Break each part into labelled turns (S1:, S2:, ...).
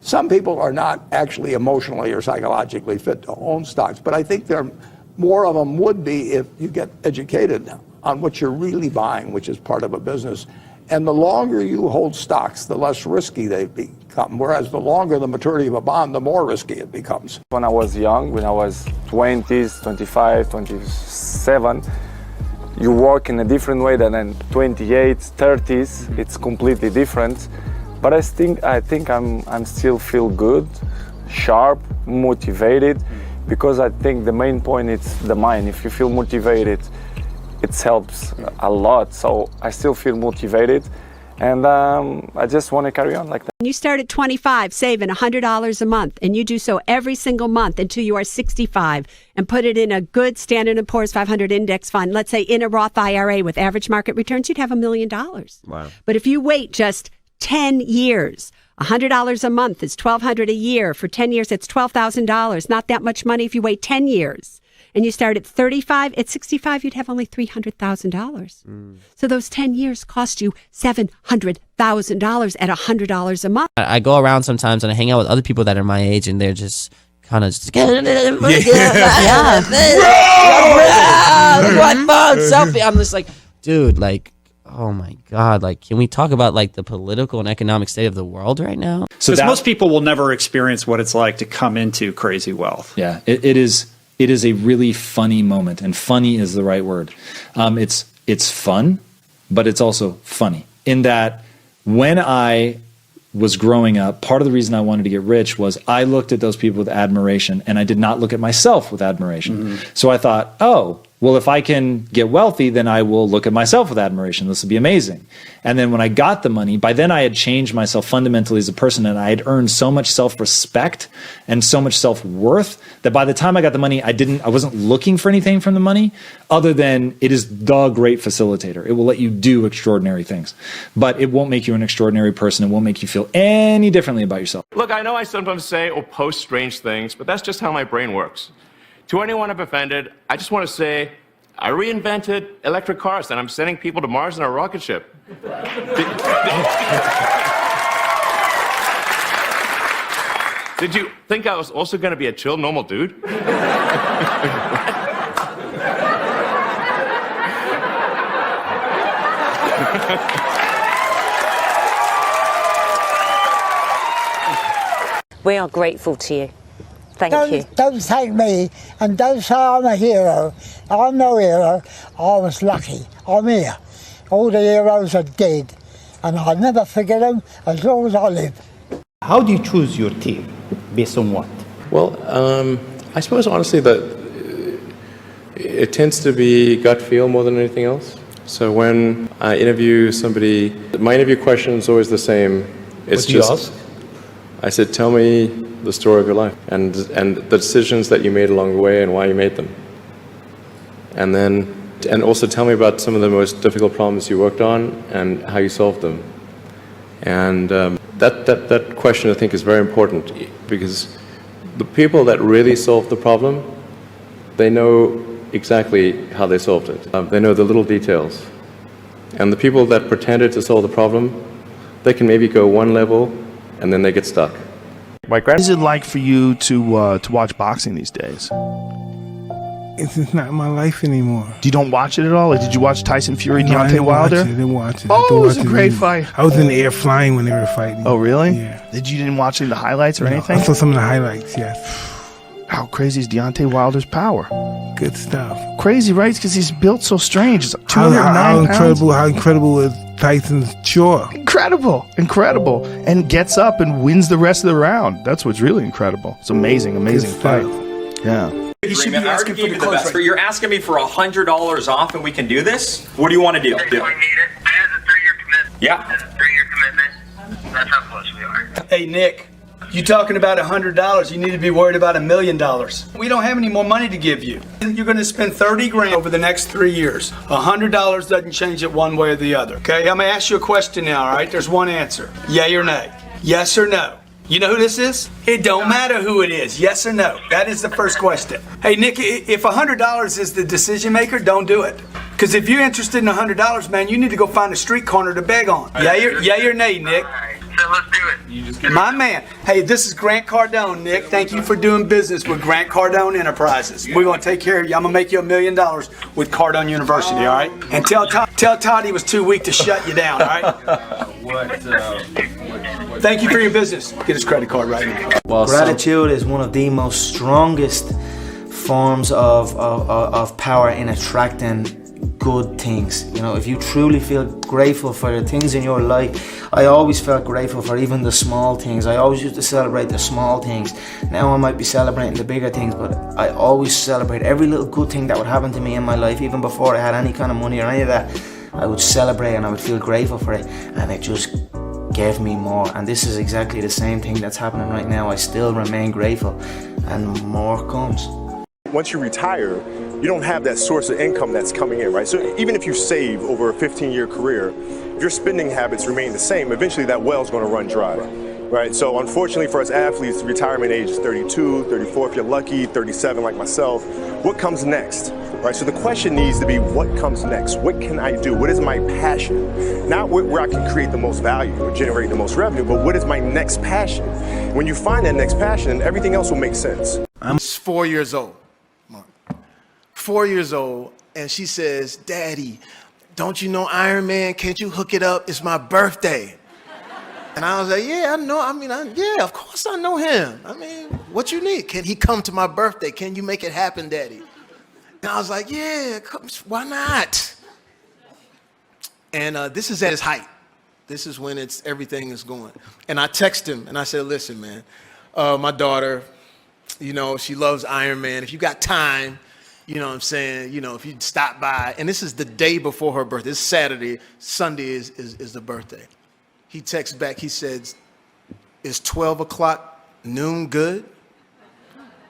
S1: Some people are not actually emotionally or psychologically fit to own stocks, but I think more of them would be if you get educated on what you're really buying, which is part of a business. And the longer you hold stocks, the less risky they become, whereas the longer the maturity of a bond, the more risky it becomes.
S2: When I was young, when I was 20s, 25, 27, you work in a different way than in 28, 30s. It's completely different. But I think I'm still feel good, sharp, motivated, because I think the main point is the mind. If you feel motivated, it helps a lot. So I still feel motivated, and I just want to carry on like that.
S3: You start at 25, saving $100 a month, and you do so every single month until you are 65, and put it in a good Standard & Poor's 500 index fund, let's say in a Roth IRA with average market returns, you'd have $1 million.
S4: Wow.
S3: But if you wait just 10 years, $100 a month is $1,200 a year. For 10 years, it's $12,000. Not that much money if you wait 10 years. And you start at 35, at 65, you'd have only $300,000. So those 10 years cost you $700,000 at $100 a month.
S4: I go around sometimes and I hang out with other people that are my age, and they're just kind of just selfie. I'm just like, dude, like, oh my God, like, can we talk about like the political and economic state of the world right now?
S5: So most people will never experience what it's like to come into crazy wealth.
S6: Yeah, it is a really funny moment, and funny is the right word. It's fun, but it's also funny in that when I was growing up, part of the reason I wanted to get rich was I looked at those people with admiration, and I did not look at myself with admiration. So I thought, oh, well, if I can get wealthy, then I will look at myself with admiration. This will be amazing. And then when I got the money, by then I had changed myself fundamentally as a person, and I had earned so much self-respect and so much self-worth that by the time I got the money, I wasn't looking for anything from the money other than it is the great facilitator. It will let you do extraordinary things, but it won't make you an extraordinary person. It won't make you feel any differently about yourself.
S7: Look, I know I sometimes say or post strange things, but that's just how my brain works. To anyone I've offended, I just want to say I reinvented electric cars, and I'm sending people to Mars in a rocket ship. Did you think I was also going to be a chill, normal dude?
S8: We are grateful to you. Thank you.
S9: Don't thank me, and don't say I'm a hero. I'm no hero. I was lucky. I'm here. All the heroes are dead, and I'll never forget them as long as I live.
S10: How do you choose your team? Based on what?
S11: Well, I suppose honestly that it tends to be gut feel more than anything else. So when I interview somebody, my interview question is always the same. It's
S10: what do you ask?
S11: I said, tell me the story of your life and the decisions that you made along the way and why you made them. And also tell me about some of the most difficult problems you worked on and how you solved them. And that question I think is very important, because the people that really solved the problem, they know exactly how they solved it. They know the little details. And the people that pretended to solve the problem, they can maybe go one level and then they get stuck.
S12: What is it like for you to watch boxing these days?
S13: It's just not my life anymore.
S12: You don't watch it at all? Like, did you watch Tyson Fury, Deontay Wilder?
S13: I didn't watch it.
S12: Oh, it was a great fight.
S13: I was in the air flying when they were fighting.
S12: Oh, really?
S13: Yeah.
S12: You didn't watch any of the highlights or anything?
S13: I saw some of the highlights, yes.
S12: How crazy is Deontay Wilder's power?
S13: Good stuff.
S12: Crazy, right? Because he's built so strange. It's like 209 pounds.
S13: How incredible is Tyson's jaw?
S12: Incredible. And gets up and wins the rest of the round. That's what's really incredible. It's amazing fight. Yeah.
S14: You should be asking for the best. You're asking me for $100 off and we can do this? What do you want to do?
S15: I need it. I have a 3-year commitment.
S14: Yeah.
S15: It's a 3-year commitment. That's how close we are.
S16: Hey, Nick. You talking about $100, you need to be worried about $1 million. We don't have any more money to give you. You're gonna spend 30 grand over the next 3 years. $100 doesn't change it one way or the other, okay? I'm gonna ask you a question now, all right? There's one answer, yay or nay. Yes or no? You know who this is? It don't matter who it is, yes or no. That is the first question. Hey, Nick, if $100 is the decision maker, don't do it. Because if you're interested in $100, man, you need to go find a street corner to beg on. Yay or nay, Nick?
S15: let's do it.
S14: You just
S16: My man. Hey, this is Grant Cardone, Nick. Thank you for doing business with Grant Cardone Enterprises. We're going to take care of you. I'm going to make you $1 million with Cardone University, all right? And tell Todd he was too weak to shut you down, all right? Thank you for your business. Get his credit card right now.
S17: Well, gratitude is one of the most strongest forms of power in attracting good things. You know, if you truly feel grateful for the things in your life, I always felt grateful for even the small things. I always used to celebrate the small things. Now I might be celebrating the bigger things, but I always celebrate every little good thing that would happen to me in my life, even before I had any kind of money or any of that. I would celebrate and I would feel grateful for it, and it just gave me more. And this is exactly the same thing that's happening right now. I still remain grateful, and more comes.
S18: Once you retire, you don't have that source of income that's coming in, right? So even if you save over a 15-year career, if your spending habits remain the same, eventually that well's going to run dry, right? So unfortunately for us athletes, the retirement age is 32, 34 if you're lucky, 37 like myself. What comes next, right? So the question needs to be, what comes next? What can I do? What is my passion? Not where I can create the most value or generate the most revenue, but what is my next passion? When you find that next passion, everything else will make sense.
S19: I'm 4 years old. 4 years old, and she says, "Daddy, don't you know Iron Man? Can't you hook it up? It's my birthday." And I was like, "Yeah, I know. Yeah, of course I know him. I mean, what you need? Can he come to my birthday? Can you make it happen, Daddy?" And I was like, "Yeah, why not?" And this is at his height. This is when everything is going. And I text him, and I said, "Listen, man, my daughter, you know, she loves Iron Man. If you got time, you know what I'm saying, you know, if you'd stop by." And this is the day before her birthday. It's Saturday. Sunday is the birthday. He texts back. He says, "Is 12 o'clock noon good?"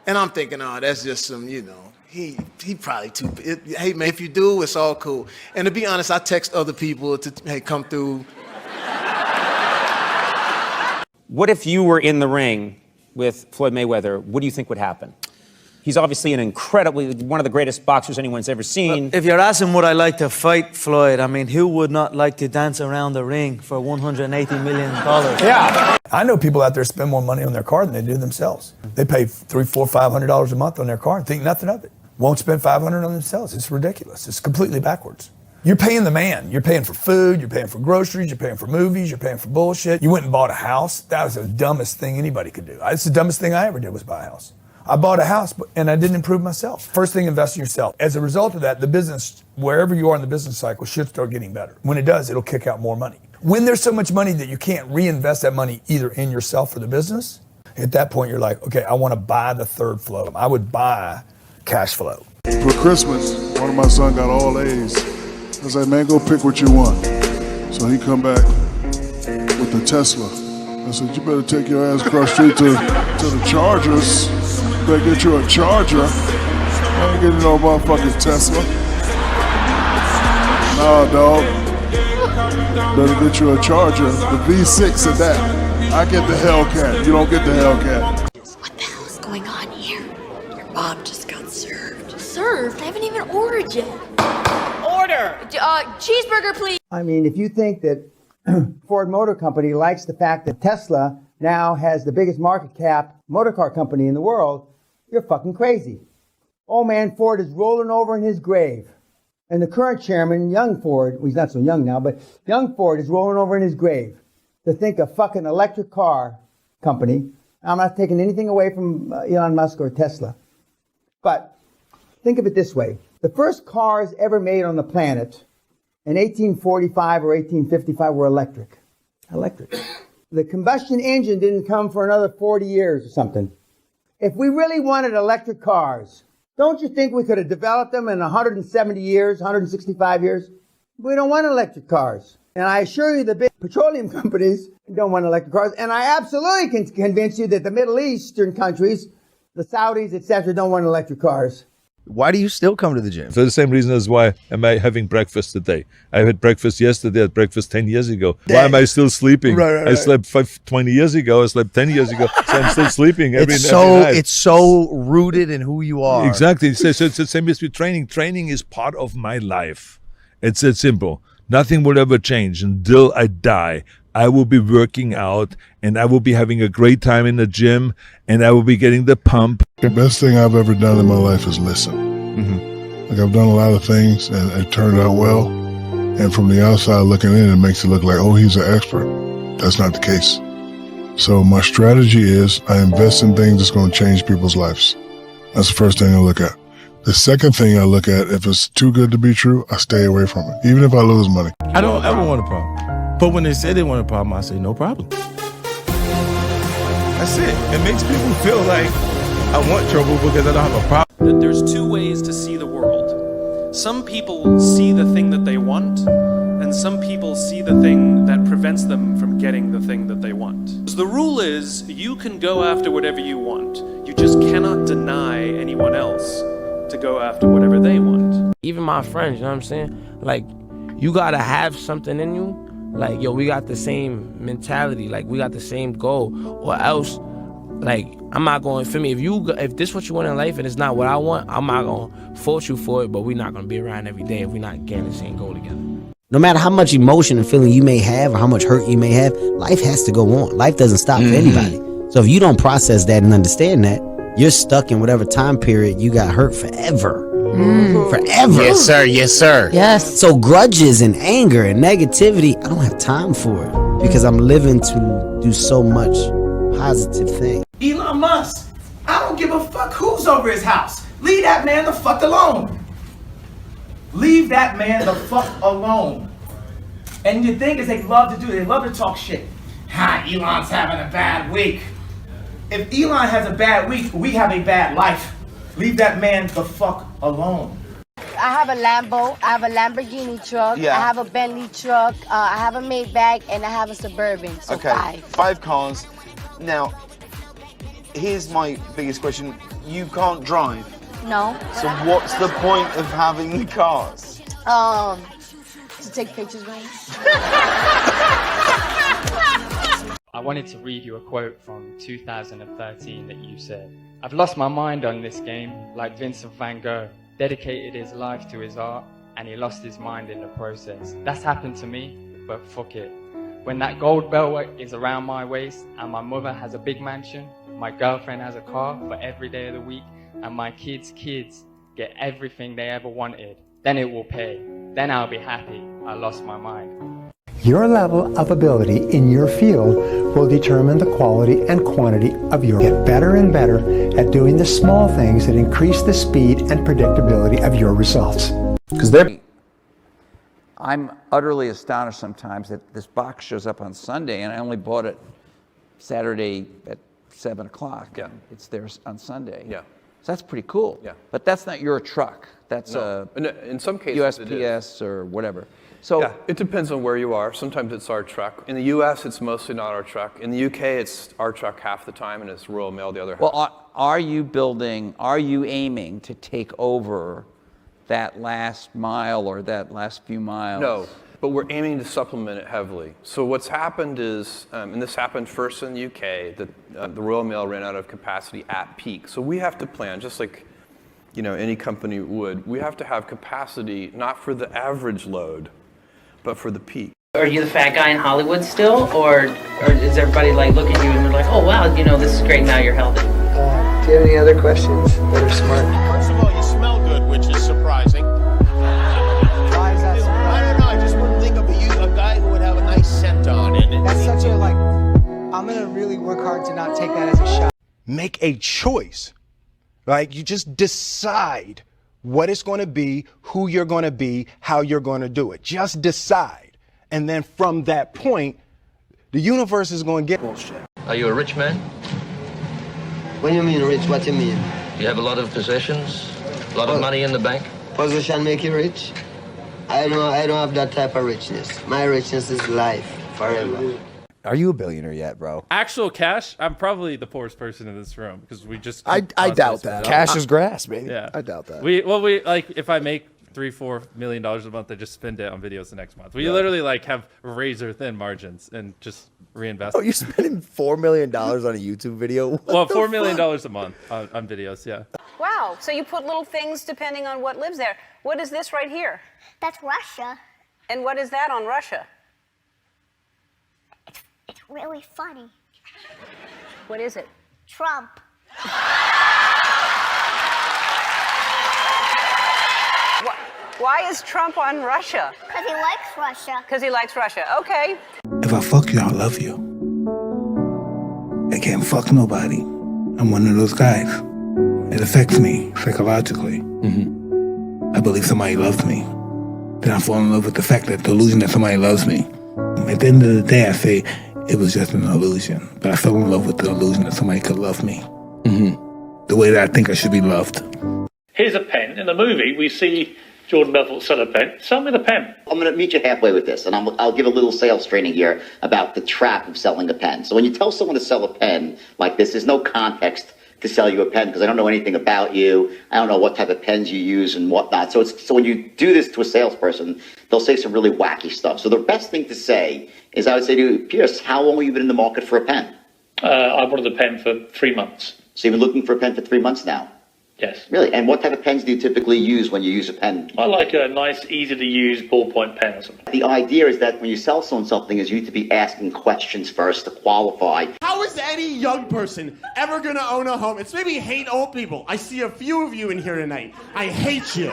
S19: And I'm thinking, oh, that's just some, you know, he probably too, hey, man, if you do, it's all cool. And to be honest, I text other people to, hey, come through.
S20: What if you were in the ring with Floyd Mayweather? What do you think would happen? He's obviously one of the greatest boxers anyone's ever seen.
S17: Well, if you're asking would I like to fight Floyd, I mean, who would not like to dance around the ring for $180 million?
S21: Yeah. I know people out there spend more money on their car than they do themselves. They pay $300, $400, $500 a month on their car and think nothing of it. Won't spend $500 on themselves. It's ridiculous. It's completely backwards. You're paying the man. You're paying for food. You're paying for groceries. You're paying for movies. You're paying for bullshit. You went and bought a house. That was the dumbest thing anybody could do. It's the dumbest thing I ever did was buy a house. I bought a house and I didn't improve myself. First thing, invest in yourself. As a result of that, the business, wherever you are in the business cycle, should start getting better. When it does, it'll kick out more money. When there's so much money that you can't reinvest that money either in yourself or the business, at that point you're like, okay, I want to buy the third flow. I would buy cash flow.
S22: For Christmas, one of my sons got all A's. I said, man, go pick what you want. So he come back with the Tesla. I said, you better take your ass across the street to the Chargers. Better get you a Charger. I ain't getting no motherfucking Tesla. Nah, dog. Better get you a Charger. The V6 of that. I get the Hellcat. You don't get the Hellcat.
S23: What the hell is going on here? Your mom just got served. Served? I haven't even ordered yet. Order! Cheeseburger, please.
S24: I mean, if you think that Ford Motor Company likes the fact that Tesla now has the biggest market cap motor car company in the world, you're fucking crazy. Old man Ford is rolling over in his grave. And the current chairman, young Ford, well, he's not so young now, but young Ford is rolling over in his grave to think a fucking electric car company. I'm not taking anything away from Elon Musk or Tesla. But think of it this way. The first cars ever made on the planet in 1845 or 1855 were electric. Electric. The combustion engine didn't come for another 40 years or something. If we really wanted electric cars, don't you think we could have developed them in 170 years, 165 years? We don't want electric cars. And I assure you the big petroleum companies don't want electric cars. And I absolutely can convince you that the Middle Eastern countries, the Saudis, etc., don't want electric cars.
S25: Why do you still come to the gym? For the same reason as why am I having breakfast today. I had breakfast yesterday, I had breakfast 10 years ago. Why am I still sleeping? Right. I slept 20 years ago, I slept 10 years ago, so I'm still sleeping every night. It's so rooted in who you are. Exactly. So it's the same as with training. Training is part of my life. It's that simple. Nothing will ever change until I die. I will be working out and I will be having a great time in the gym and I will be getting the pump.
S22: The best thing I've ever done in my life is listen. Like I've done a lot of things and it turned out well. And from the outside looking in, it makes it look like, oh, he's an expert. That's not the case. So my strategy is I invest in things that's going to change people's lives. That's the first thing I look at. The second thing I look at, if it's too good to be true, I stay away from it, even if I lose money.
S1: I don't ever want a problem. But when they say they want a problem, I say no problem. That's it. It makes people feel like I want trouble because I don't have a problem.
S2: There's two ways to see the world. Some people see the thing that they want, and some people see the thing that prevents them from getting the thing that they want. The rule is you can go after whatever you want. You just cannot deny anyone else to go after whatever they want.
S3: Even my friends, you know what I'm saying? Like, you gotta have something in you. Like, yo, we got the same mentality. Like, we got the same goal. Or else, like, I'm not going, for me, if this is what you want in life and it's not what I want, I'm not going to fault you for it, but we're not going to be around every day if we're not getting the same goal together.
S4: No matter how much emotion and feeling you may have or how much hurt you may have, life has to go on. Life doesn't stop for anybody. So if you don't process that and understand that, you're stuck in whatever time period you got hurt forever. Forever.
S5: Yes, sir. Yes, sir.
S4: Yes. So grudges and anger and negativity, I don't have time for it because I'm living to do so much positive things.
S26: Elon Musk, I don't give a fuck who's over his house. Leave that man the fuck alone. Leave that man the fuck alone. And the thing is, they love to talk shit. Elon's having a bad week. If Elon has a bad week, we have a bad life. Leave that man the fuck alone.
S27: I have a Lambo, I have a Lamborghini truck, I have a Bentley truck, I have a Maybach, and I have a Suburban, so
S28: okay, 5 cars. Now, here's my biggest question. You can't drive.
S27: No.
S28: So what's the point of having the cars?
S27: To take pictures, right?
S29: I wanted to read you a quote from 2013 that you said. I've lost my mind on this game, like Vincent van Gogh. Dedicated his life to his art, and he lost his mind in the process. That's happened to me, but fuck it. When that gold belt is around my waist, and my mother has a big mansion, my girlfriend has a car for every day of the week, and my kids' kids get everything they ever wanted, then it will pay. Then I'll be happy. I lost my mind.
S30: Your level of ability in your field will determine the quality and quantity of your. Get better and better at doing the small things that increase the speed and predictability of your results.
S31: Because I'm utterly astonished sometimes that this box shows up on Sunday and I only bought it Saturday at 7 o'clock. Yeah. It's there on Sunday. Yeah. So that's pretty cool. Yeah. But that's not your truck. That's
S11: in some cases
S31: USPS or whatever. So
S11: yeah, it depends on where you are. Sometimes it's our truck. In the US, it's mostly not our truck. In the UK, it's our truck half the time and it's Royal Mail the other half.
S31: Well, are you aiming to take over that last mile or that last few miles?
S11: No, but we're aiming to supplement it heavily. So what's happened is, and this happened first in the UK, that the Royal Mail ran out of capacity at peak. So we have to plan, just like any company would, we have to have capacity not for the average load, but for the peak.
S32: Are you the fat guy in Hollywood still, or is everybody like looking at you and they're like, oh wow, this is great, now you're healthy?
S33: Do you have any other questions that are smart?
S34: First of all, you smell good, which is surprising.
S29: Why is that surprising?
S34: I don't know, I just wouldn't think of a guy who would have a nice scent on.
S29: That's such a I'm gonna really work hard to not take that as a shot.
S19: Make a choice. Like, you just decide what it's going to be, who you're going to be, how you're going to do it. Just decide. And then from that point, the universe is going to get bullshit.
S35: Are you a rich man?
S33: When you mean rich, what you mean?
S35: You have a lot of possessions? A lot of money in the bank?
S33: Position make you rich? I don't have that type of richness. My richness is life, forever.
S36: Are you a billionaire yet, bro?
S37: Actual cash? I'm probably the poorest person in this room because we just.
S36: I doubt that. Cash is grass, baby.
S37: Yeah,
S36: I doubt that.
S37: We if I make $3-4 million a month, I just spend it on videos the next month. We literally have razor thin margins and just reinvest.
S36: Oh, you're spending $4 million on a YouTube video?
S37: $4 million a month on videos. Yeah.
S38: Wow. So you put little things depending on what lives there. What is this right here?
S39: That's Russia.
S38: And what is that on Russia?
S39: It's
S5: really funny.
S38: What is it?
S5: Trump.
S38: Why is Trump on Russia?
S5: Because he likes Russia.
S38: Because he likes Russia. Okay.
S6: If I fuck you, I love you. I can't fuck nobody. I'm one of those guys. It affects me psychologically. I believe somebody loves me. Then I fall in love with the fact that the illusion that somebody loves me. At the end of the day, I say it was just an illusion. But I fell in love with the illusion that somebody could love me. The way that I think I should be loved.
S7: Here's a pen. In the movie, we see Jordan Belfort sell a pen. Sell me the pen.
S8: I'm going to meet you halfway with this, and I'll give a little sales training here about the trap of selling a pen. So when you tell someone to sell a pen like this, there's no context to sell you a pen because I don't know anything about you. I don't know what type of pens you use and whatnot. So when you do this to a salesperson, they'll say some really wacky stuff. So the best thing to say is I would say to you, Pierce, how long have you been in the market for a pen?
S7: I wanted a pen for 3 months.
S8: So you've been looking for a pen for 3 months now?
S7: Yes.
S8: Really? And what type of pens do you typically use when you use a pen?
S7: I like a nice, easy-to-use ballpoint pen or something.
S8: The idea is that when you sell someone something is you need to be asking questions first to qualify.
S9: How is any young person ever gonna own a home? It's maybe hate old people. I see a few of you in here tonight. I hate you.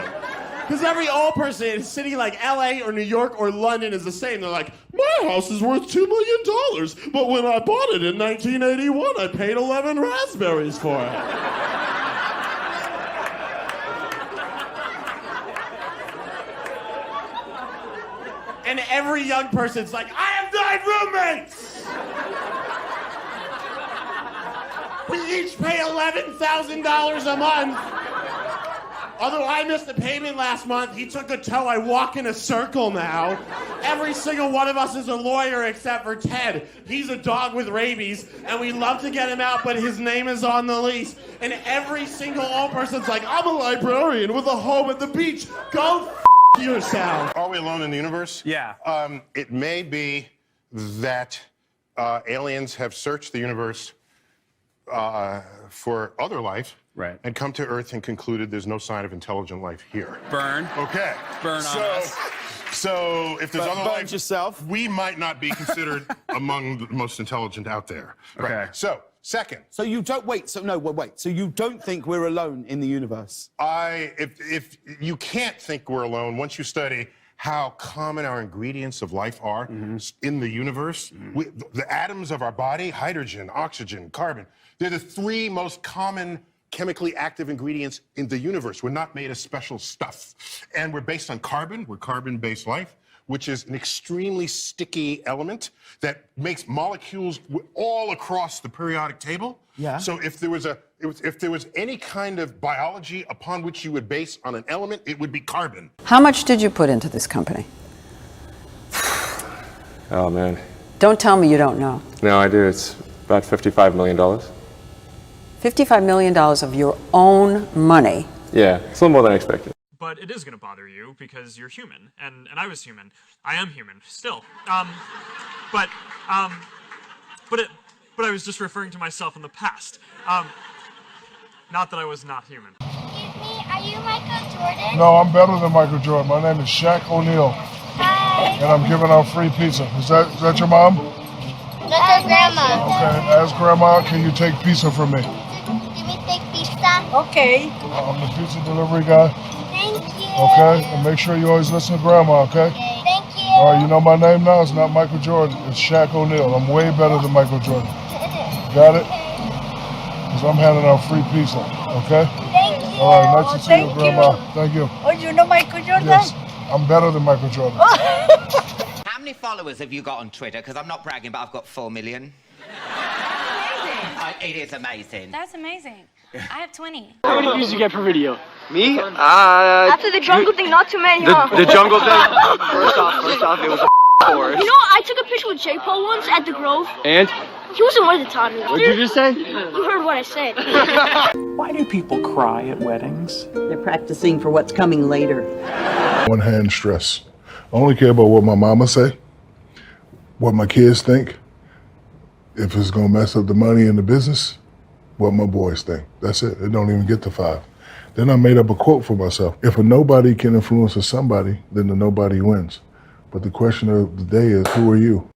S9: Because every old person in a city like LA or New York or London is the same. They're like, my house is worth $2 million, but when I bought it in 1981, I paid 11 raspberries for it. And every young person's like, I have 9 roommates! We each pay $11,000 a month. Although I missed a payment last month, he took a tow, I walk in a circle now. Every single one of us is a lawyer except for Ted. He's a dog with rabies, and we love to get him out, but his name is on the lease. And every single old person's like, I'm a librarian with a home at the beach. Go yourself.
S10: Are we alone in the universe?
S9: Yeah.
S10: It may be that aliens have searched the universe for other life,
S9: right,
S10: and come to Earth and concluded there's no sign of intelligent life here.
S9: Burn.
S10: Okay.
S9: Burn on us.
S10: So if there's other
S9: burn
S10: life,
S9: yourself.
S10: we might not be considered among the most intelligent out there.
S9: Okay.
S10: Right. So second.
S9: So you don't wait. So you don't think we're alone in the universe?
S10: If you can't think we're alone once you study how common our ingredients of life are in the universe. The atoms of our body, hydrogen, oxygen, carbon, they're the 3 most common chemically active ingredients in the universe. We're not made of special stuff. And we're based on carbon. We're carbon-based life, which is an extremely sticky element that makes molecules all across the periodic table.
S9: Yeah.
S10: So if there was any kind of biology upon which you would base on an element, it would be carbon.
S12: How much did you put into this company?
S11: Oh, man.
S12: Don't tell me you don't know.
S11: No, I do. It's about $55 million.
S12: $55 million of your own money.
S11: Yeah, it's a little more than I expected.
S13: But it is going to bother you because you're human, and I was human. I am human still. But I was just referring to myself in the past. Not that I was not human.
S5: Excuse me, are you Michael Jordan?
S22: No, I'm better than Michael Jordan. My name is Shaq O'Neal.
S5: Hi.
S22: And I'm giving out free pizza. Is that your mom?
S5: That's our grandma.
S22: Okay, ask grandma, can you take pizza from me?
S5: Can we take pizza? Okay.
S22: I'm the pizza delivery guy.
S5: Thank you.
S22: Okay, and make sure you always listen to grandma, okay?
S5: Thank you.
S22: All right, you know my name now? It's not Michael Jordan. It's Shaq O'Neal. I'm way better than Michael Jordan. Got it? Because I'm handing out free pizza, okay?
S5: Thank you.
S22: All right, nice to see you, grandma. Thank you.
S5: Oh, you know Michael Jordan?
S22: Yes, I'm better than Michael Jordan.
S14: How many followers have you got on Twitter? Because I'm not bragging, but I've got 4 million. It is amazing.
S15: That's amazing. I have 20.
S16: How many views do you get per video?
S15: Me? After the jungle thing, not too many, huh?
S16: The jungle thing? First off, it was a forest.
S15: You know, I took a picture with J. Paul once at the Grove.
S16: And?
S15: He wasn't worth the time.
S16: What did you just say?
S15: You heard what I said.
S17: Why do people cry at weddings?
S18: They're practicing for what's coming later.
S22: One hand stress. I only care about what my mama say, what my kids think, if it's gonna mess up the money in the business, what my boys think. That's it. It don't even get to 5. Then I made up a quote for myself. If a nobody can influence a somebody, then the nobody wins. But the question of the day is, who are you?